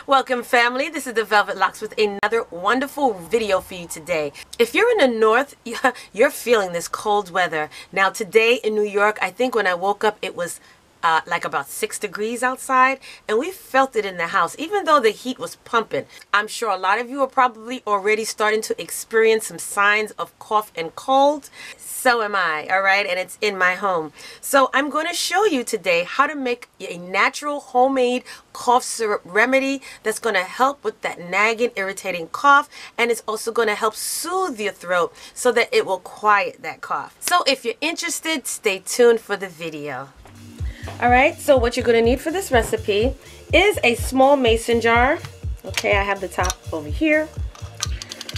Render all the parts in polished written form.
Welcome family, this is the Velvet Locks with another wonderful video for you today. If you're in the north, you're feeling this cold weather. Now today in New York, I think when I woke up it was like about 6 degrees outside, and we felt it in the house even though the heat was pumping. I'm sure a lot of you are probably already starting to experience some signs of cough and cold. So am I, all right, and it's in my home. So I'm going to show you today how to make a natural homemade cough syrup remedy that's going to help with that nagging, irritating cough, and it's also going to help soothe your throat so that it will quiet that cough. So if you're interested, stay tuned for the video. All right, so what you're going to need for this recipe is a small mason jar. Okay, I have the top over here.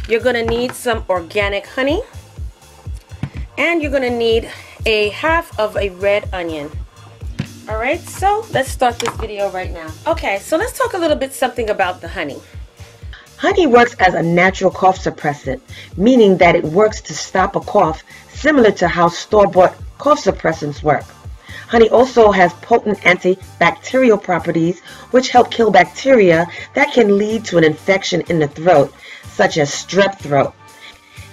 You're going to need some organic honey. And you're going to need a half of a red onion. All right, so let's start this video right now. Okay, so let's talk a little bit something about the honey. Honey works as a natural cough suppressant, meaning that it works to stop a cough, similar to how store-bought cough suppressants work. Honey also has potent antibacterial properties, which help kill bacteria that can lead to an infection in the throat, such as strep throat.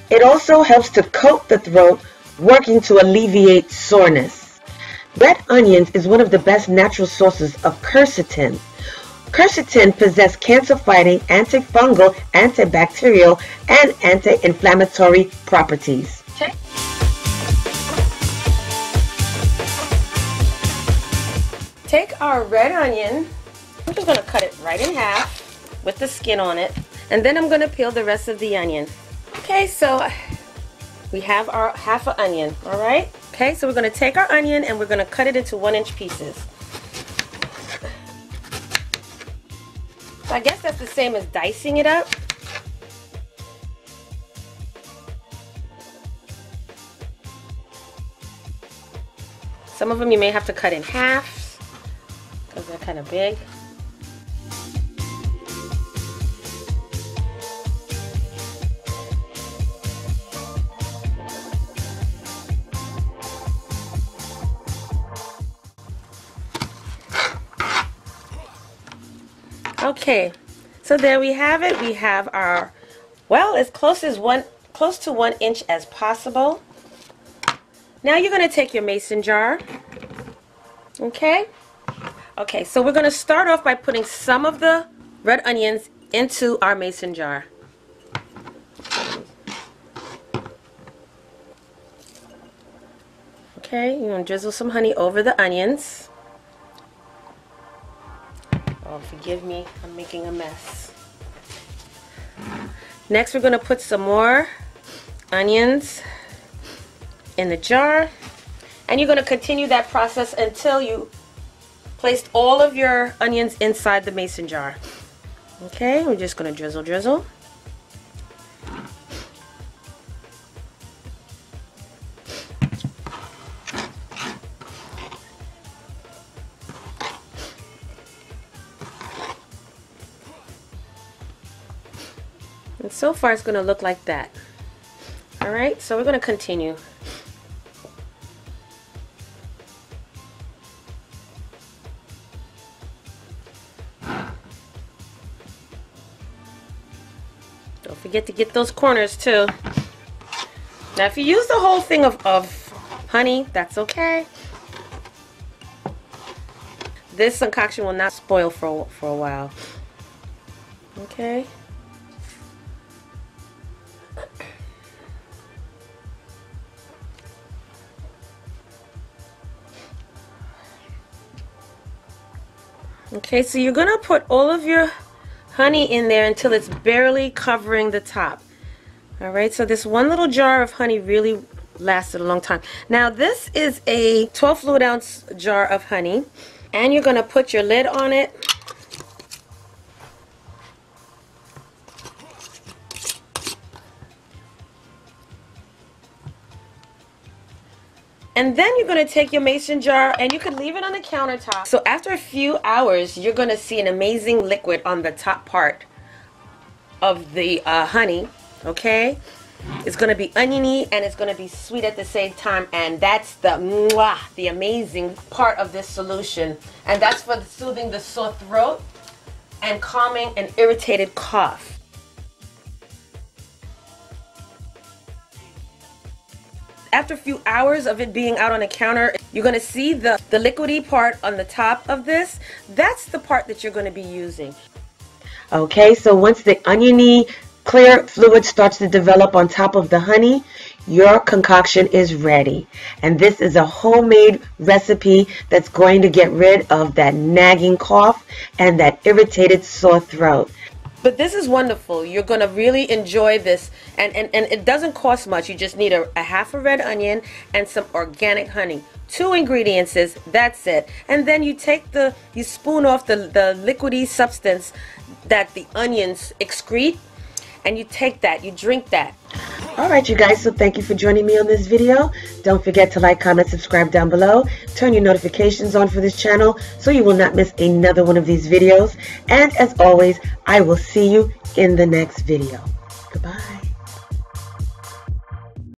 It also helps to coat the throat, working to alleviate soreness. Red onions is one of the best natural sources of quercetin. Quercetin possesses cancer-fighting, antifungal, antibacterial, and anti-inflammatory properties. Okay. Take our red onion. I'm just going to cut it right in half with the skin on it, and then I'm going to peel the rest of the onion. Okay, so we have our half an onion, all right? Okay, so we're going to take our onion and we're going to cut it into 1-inch pieces. So I guess that's the same as dicing it up. Some of them you may have to cut in half because they're kind of big. Okay, so there we have it. We have our, well, as close to 1 inch as possible. Now you're going to take your mason jar. Okay, so we're going to start off by putting some of the red onions into our mason jar. Okay, you're going to drizzle some honey over the onions. Oh, forgive me, I'm making a mess. Next, we're going to put some more onions in the jar. And you're going to continue that process until you placed all of your onions inside the mason jar. Okay, we're just going to drizzle. And so far it's going to look like that. Alright, so we're going to continue. Don't forget to get those corners too. Now if you use the whole thing of honey, that's okay. This concoction will not spoil for a while. Okay. Okay, so you're going to put all of your honey in there until it's barely covering the top. Alright, so this one little jar of honey really lasted a long time. Now this is a 12 fluid ounce jar of honey, and you're going to put your lid on it. And then you're going to take your mason jar and you can leave it on the countertop. So after a few hours, you're going to see an amazing liquid on the top part of the honey. Okay? It's going to be oniony and it's going to be sweet at the same time, and that's the amazing part of this solution. And that's for soothing the sore throat and calming an irritated cough. After a few hours of it being out on the counter, you're going to see the liquidy part on the top of this. That's the part that you're going to be using. Okay, so once the oniony clear fluid starts to develop on top of the honey, your concoction is ready. And this is a homemade recipe that's going to get rid of that nagging cough and that irritated sore throat. But this is wonderful. You're going to really enjoy this. And it doesn't cost much. You just need a half a red onion and some organic honey. 2 ingredients, that's it. And then you take you spoon off the liquidy substance that the onions excrete, and you take that, you drink that. Alright you guys, so thank you for joining me on this video. Don't forget to like, comment, subscribe down below. Turn your notifications on for this channel so you will not miss another one of these videos. And as always, I will see you in the next video. Goodbye.